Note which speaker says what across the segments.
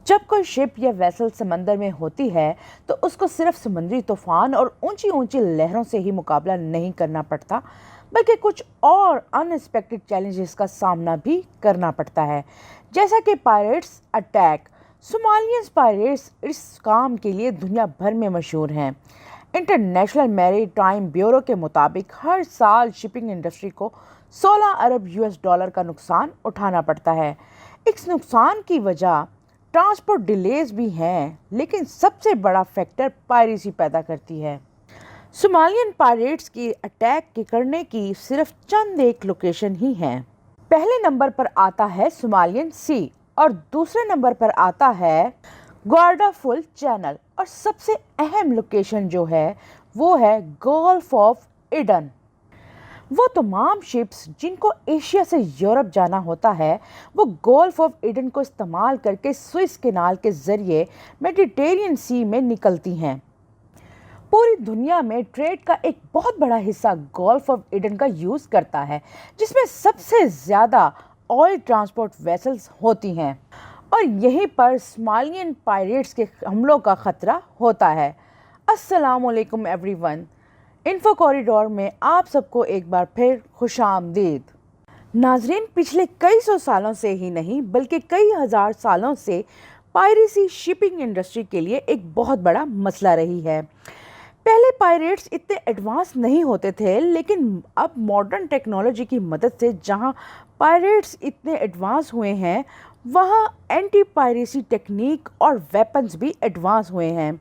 Speaker 1: जब कोई शिप या वेसल समंदर में होती है तो उसको सिर्फ समुद्री तूफान और ऊंची ऊंची लहरों से ही मुकाबला नहीं करना पड़ता, बल्कि कुछ और अनएक्सपेक्टेड चैलेंजेस का सामना भी करना पड़ता है, जैसा कि पायरेट्स अटैक। सोमालियन पायरेट्स इस काम के लिए दुनिया भर में मशहूर हैं। इंटरनेशनल मैरीटाइम ब्यूरो के मुताबिक हर साल शिपिंग इंडस्ट्री को 16 अरब यूएस डॉलर का नुकसान उठाना पड़ता है। इस नुकसान की वजह ट्रांसपोर्ट डिलेज भी हैं, लेकिन सबसे बड़ा फैक्टर पायरेसी पैदा करती है। सोमालियन पायरेट्स की अटैक करने की सिर्फ चंद एक लोकेशन ही हैं। पहले नंबर पर आता है सोमालियन सी और दूसरे नंबर पर आता है गार्डाफुल चैनल, और सबसे अहम लोकेशन जो है वो है गल्फ ऑफ एडन। वो तमाम शिप्स जिनको एशिया से यूरोप जाना होता है वो गल्फ ऑफ एडन को इस्तेमाल करके स्विस कैनाल के ज़रिए मेडिटेरियन सी में निकलती हैं। पूरी दुनिया में ट्रेड का एक बहुत बड़ा हिस्सा गल्फ ऑफ एडन का यूज़ करता है, जिसमें सबसे ज़्यादा ऑयल ट्रांसपोर्ट वेसल्स होती हैं, और यहीं पर सोमालियन पायरेट्स के हमलों का ख़तरा होता है। अस्सलामुअलैकुम एवरीवन, इन्फो कॉरिडोर में आप सबको एक बार फिर खुशामदीद। नाजरीन, पिछले कई सौ सालों से ही नहीं बल्कि कई हज़ार सालों से पायरेसी शिपिंग इंडस्ट्री के लिए एक बहुत बड़ा मसला रही है। पहले पायरेट्स इतने एडवांस नहीं होते थे, लेकिन अब मॉडर्न टेक्नोलॉजी की मदद से जहां पायरेट्स इतने एडवांस हुए हैं, वहां एंटी पायरेसी टेक्निक और वेपन्स भी एडवांस हुए हैं।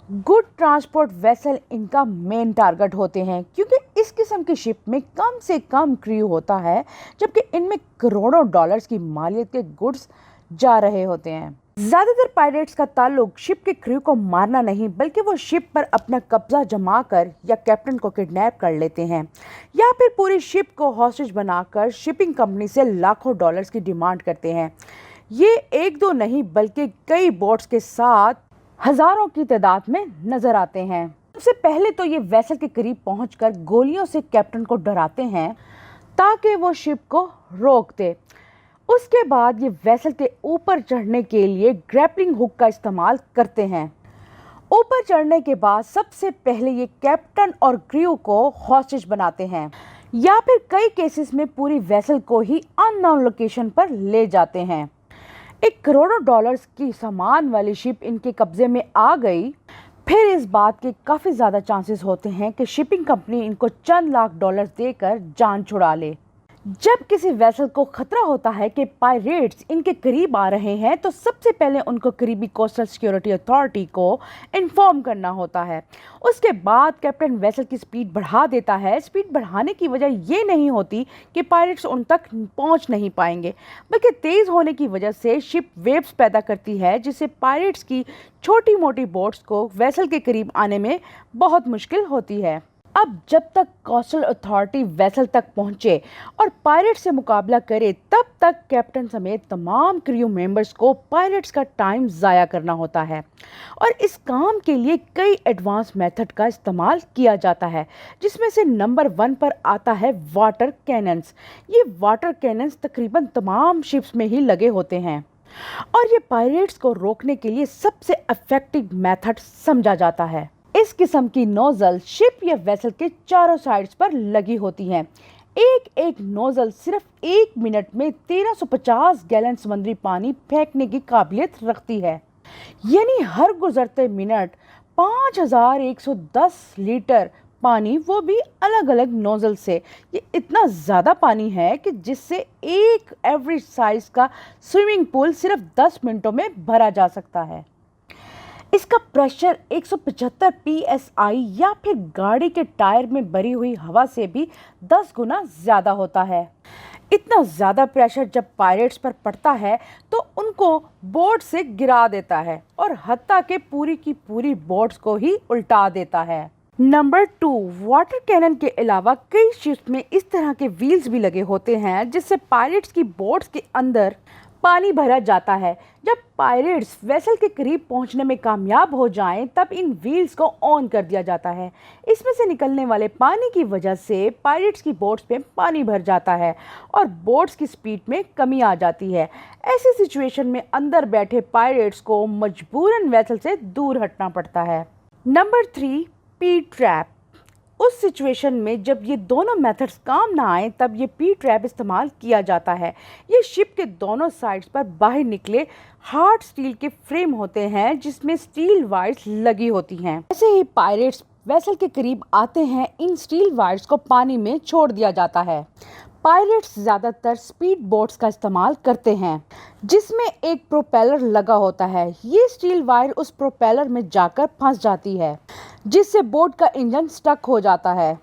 Speaker 1: गुड ट्रांसपोर्ट वेसल इनका मेन टारगेट होते हैं, क्योंकि इस किस्म की शिप में कम से कम क्रू होता है, जबकि इनमें करोड़ों डॉलर्स की मालियत के गुड्स जा रहे होते हैं। ज़्यादातर पायरेट्स का ताल्लुक शिप के क्रू को मारना नहीं, बल्कि वो शिप पर अपना कब्जा जमा कर या कैप्टन को किडनैप कर लेते हैं, या फिर पूरी शिप को हॉस्टेज बनाकर शिपिंग कंपनी से लाखों डॉलर्स की डिमांड करते हैं। ये एक दो नहीं बल्कि कई बोट्स के साथ हजारों की तादाद में नजर आते हैं। सबसे पहले तो ये वेसल के करीब पहुंचकर गोलियों से कैप्टन को डराते हैं ताकि वो शिप को रोक दे। उसके बाद ये वेसल के ऊपर चढ़ने के लिए ग्रैपलिंग हुक का इस्तेमाल करते हैं। ऊपर चढ़ने के बाद सबसे पहले ये कैप्टन और क्रू को हॉस्टेज बनाते हैं, या फिर कई केसेस में पूरी वेसल को ही अननोन लोकेशन पर ले जाते हैं। एक करोड़ों डॉलर्स की सामान वाली शिप इनके कब्जे में आ गई, फिर इस बात के काफ़ी ज़्यादा चांसेस होते हैं कि शिपिंग कंपनी इनको चंद लाख डॉलर्स देकर जान छुड़ा ले। जब किसी वेसल को खतरा होता है कि पायरेट्स इनके करीब आ रहे हैं, तो सबसे पहले उनको करीबी कोस्टल सिक्योरिटी अथॉरिटी को इन्फॉर्म करना होता है। उसके बाद कैप्टन वेसल की स्पीड बढ़ा देता है। स्पीड बढ़ाने की वजह ये नहीं होती कि पायरेट्स उन तक पहुंच नहीं पाएंगे, बल्कि तेज़ होने की वजह से शिप वेव्स पैदा करती है, जिससे पायरेट्स की छोटी मोटी बोट्स को वेसल के करीब आने में बहुत मुश्किल होती है। अब जब तक कोस्टल अथॉरिटी वेसल तक पहुंचे और पायरेट से मुकाबला करे, तब तक कैप्टन समेत तमाम क्रू मेंबर्स को पायरेट्स का टाइम ज़ाया करना होता है, और इस काम के लिए कई एडवांस मेथड का इस्तेमाल किया जाता है, जिसमें से नंबर 1 पर आता है वाटर कैनन्स। ये वाटर कैनन्स तकरीबन तमाम शिप्स में ही लगे होते हैं, और ये पायरेट्स को रोकने के लिए सबसे इफेक्टिव मेथड समझा जाता है। इस किस्म की नोजल शिप या वेसल के चारों साइड्स पर लगी होती हैं। एक एक नोजल सिर्फ 1 मिनट में 1350 गैलन समुद्री पानी फेंकने की काबिलियत रखती है, यानी हर गुजरते मिनट 5110 लीटर पानी, वो भी अलग अलग नोजल से। ये इतना ज़्यादा पानी है कि जिससे एक एवरेज साइज का स्विमिंग पूल सिर्फ 10 मिनटों में भरा जा सकता है। इसका प्रेशर 175 psi या फिर गाड़ी के टायर में भरी हुई हवा से भी 10 गुना ज़्यादा होता है। इतना ज़्यादा प्रेशर जब पायरेट्स पर पड़ता है तो उनको बोट से गिरा देता है, और हत्ता के पूरी की पूरी बोट्स को ही उल्टा देता है। नंबर 2, वाटर कैनन के अलावा कई शिप्स में इस तरह के व्हील्स भी लगे होते हैं, जिससे पायरेट्स की बोट्स के अंदर पानी भरा जाता है। जब पायरेट्स वेसल के करीब पहुंचने में कामयाब हो जाएं, तब इन व्हील्स को ऑन कर दिया जाता है। इसमें से निकलने वाले पानी की वजह से पायरेट्स की बोट्स में पानी भर जाता है और बोट्स की स्पीड में कमी आ जाती है। ऐसी सिचुएशन में अंदर बैठे पायरेट्स को मजबूरन वेसल से दूर हटना पड़ता है। Number 3, P trap. उस सिचुएशन में जब ये दोनों मेथड्स काम ना आए, तब ये पी ट्रैप इस्तेमाल किया जाता है। ये शिप के दोनों साइड्स पर बाहर निकले हार्ड स्टील के फ्रेम होते हैं जिसमें स्टील वायर्स लगी होती हैं। जैसे ही पायरेट्स वेसल के करीब आते हैं, इन स्टील वायर्स को पानी में छोड़ दिया जाता है। पायरेट्स ज़्यादातर स्पीड बोट्स का इस्तेमाल करते हैं जिसमें एक प्रोपेलर लगा होता है। ये स्टील वायर उस प्रोपेलर में जाकर फंस जाती है जिससे बोट का इंजन स्टक हो जाता है।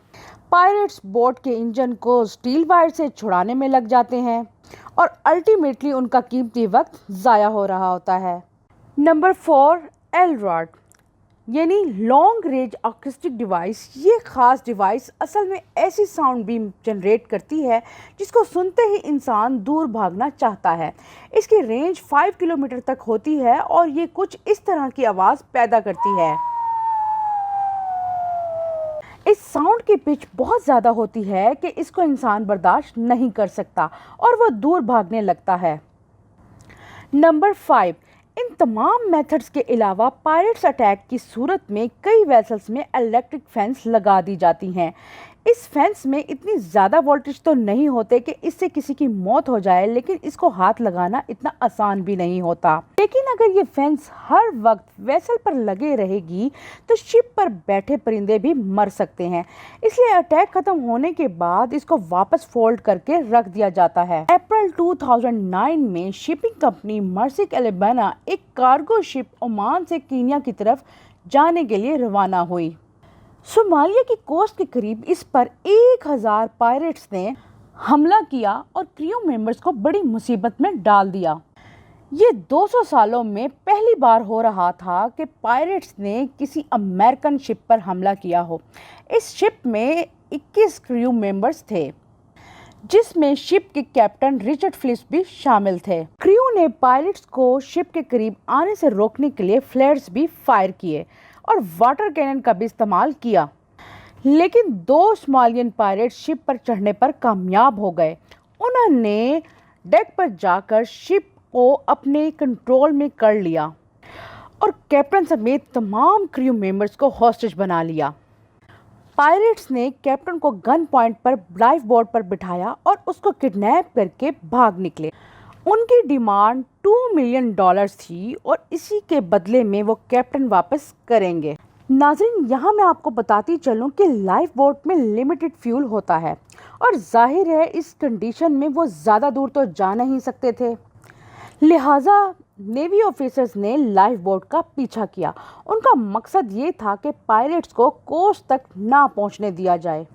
Speaker 1: पायरेट्स बोट के इंजन को स्टील वायर से छुड़ाने में लग जाते हैं और अल्टीमेटली उनका कीमती वक्त ज़ाया हो रहा होता है। नंबर 4, एल रॉड यानी लॉन्ग रेंज अकॉस्टिक डिवाइस। ये ख़ास डिवाइस असल में ऐसी साउंड बीम जनरेट करती है जिसको सुनते ही इंसान दूर भागना चाहता है। इसकी रेंज 5 किलोमीटर तक होती है और ये कुछ इस तरह की आवाज़ पैदा करती है। इस साउंड की पिच बहुत ज़्यादा होती है कि इसको इंसान बर्दाश्त नहीं कर सकता और वो दूर भागने लगता है। नंबर 5, इन तमाम मेथड्स के अलावा पायरेट्स अटैक की सूरत में कई वेसल्स में इलेक्ट्रिक फेंस लगा दी जाती हैं। इस फेंस में इतनी ज़्यादा वोल्टेज तो नहीं होते कि इससे किसी की मौत हो जाए, लेकिन इसको हाथ लगाना इतना आसान भी नहीं होता। लेकिन अगर ये फेंस हर वक्त वेसल पर लगे रहेगी तो शिप पर बैठे परिंदे भी मर सकते हैं। इसलिए अटैक खत्म होने के बाद इसको वापस फोल्ड करके रख दिया जाता है। अप्रैल 2009 में शिपिंग कंपनी मर्सिक एलेबाना एक कार्गो शिप ओमान से कीनिया की तरफ जाने के लिए रवाना हुई। सोमालिया की कोस्ट के करीब इस पर 1000 पायरेट्स ने हमला किया और क्रू मेंबर्स को बड़ी मुसीबत में डाल दिया। ये 200 सालों में पहली बार हो रहा था कि पायरेट्स ने किसी अमेरिकन शिप पर हमला किया हो। इस शिप में 21 क्रू मेंबर्स थे जिसमें शिप के कैप्टन रिचर्ड फिलिप्स भी शामिल थे। क्रू ने पायलट्स को शिप के करीब आने से रोकने के लिए फ्लेयर्स भी फायर किए और वाटर कैनन का भी इस्तेमाल किया, लेकिन 2 सोमालियन पायरेट्स शिप पर चढ़ने पर कामयाब हो गए। उन्होंने डेक पर जाकर शिप को अपने कंट्रोल में कर लिया और कैप्टन समेत तमाम क्रू मेंबर्स को हॉस्टेज बना लिया। पायरेट्स ने कैप्टन को गन पॉइंट पर लाइफ बोट पर बिठाया और उसको किडनैप करके भाग निकले। उनकी डिमांड $2 मिलियन थी और इसी के बदले में वो कैप्टन वापस करेंगे। नाज़रीन, यहाँ मैं आपको बताती चलूँ कि लाइफ बोट में लिमिटेड फ्यूल होता है और जाहिर है इस कंडीशन में वो ज़्यादा दूर तो जा नहीं सकते थे। लिहाजा नेवी ऑफिसर्स ने लाइफ बोट का पीछा किया। उनका मकसद ये था कि पायरेट्स को कोस्ट तक ना पहुंचने दिया जाए,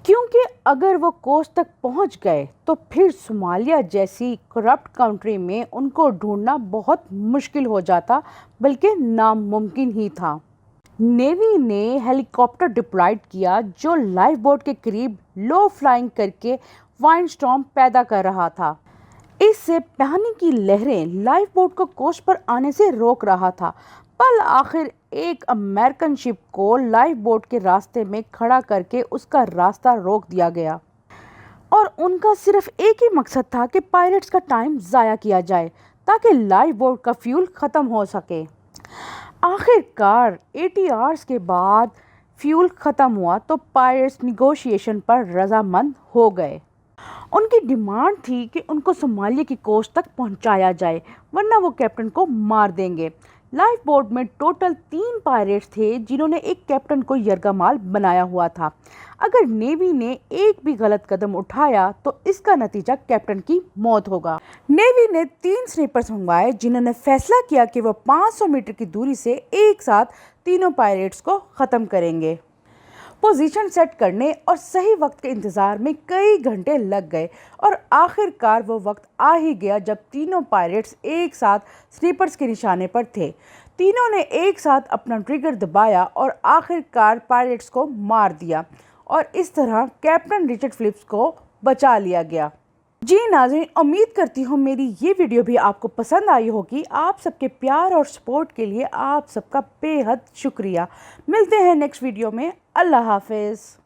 Speaker 1: क्योंकि अगर वो कोस्ट तक पहुंच गए तो फिर सोमालिया जैसी करप्ट कंट्री में उनको ढूंढना बहुत मुश्किल हो जाता, बल्कि नामुमकिन ही था। नेवी ने हेलीकॉप्टर डिप्लॉयड किया जो लाइफ बोट के करीब लो फ्लाइंग करके वाइंड स्टॉर्म पैदा कर रहा था। इससे पानी की लहरें लाइफ बोट को कोस्ट पर आने से रोक रहा था। पर आखिर एक अमेरिकन शिप को लाइफ बोट के रास्ते में खड़ा करके उसका रास्ता रोक दिया गया और उनका सिर्फ एक ही मकसद था कि पायरेट्स का टाइम ज़ाया किया जाए ताकि लाइफ बोट का फ्यूल ख़त्म हो सके। आखिरकार 80 आवर्स के बाद फ्यूल ख़त्म हुआ तो पायरेट्स निगोशिएशन पर रजामंद हो गए। उनकी डिमांड थी कि उनको सोमालिया की कोस्ट तक पहुंचाया जाए, वरना वो कैप्टन को मार देंगे। लाइफ बोट में टोटल 3 पायरेट्स थे जिन्होंने एक कैप्टन को यरगमाल बनाया हुआ था। अगर नेवी ने एक भी गलत कदम उठाया तो इसका नतीजा कैप्टन की मौत होगा। नेवी ने 3 स्नीपर्स मंगवाए जिन्होंने फैसला किया कि वो 500 मीटर की दूरी से एक साथ तीनों पायरेट्स को ख़त्म करेंगे। पोजीशन सेट करने और सही वक्त के इंतज़ार में कई घंटे लग गए और आखिरकार वो वक्त आ ही गया जब तीनों पायरेट्स एक साथ स्नीपर्स के निशाने पर थे। तीनों ने एक साथ अपना ट्रिगर दबाया और आखिरकार पायरेट्स को मार दिया और इस तरह कैप्टन रिचर्ड फिलिप्स को बचा लिया गया। جی ناظرین، امید کرتی ہوں میری یہ ویڈیو بھی آپ کو پسند آئی ہوگی۔ آپ سب کے پیار اور سپورٹ کے لیے آپ سب کا بے حد شکریہ۔ ملتے ہیں نیکسٹ ویڈیو میں۔ اللہ حافظ۔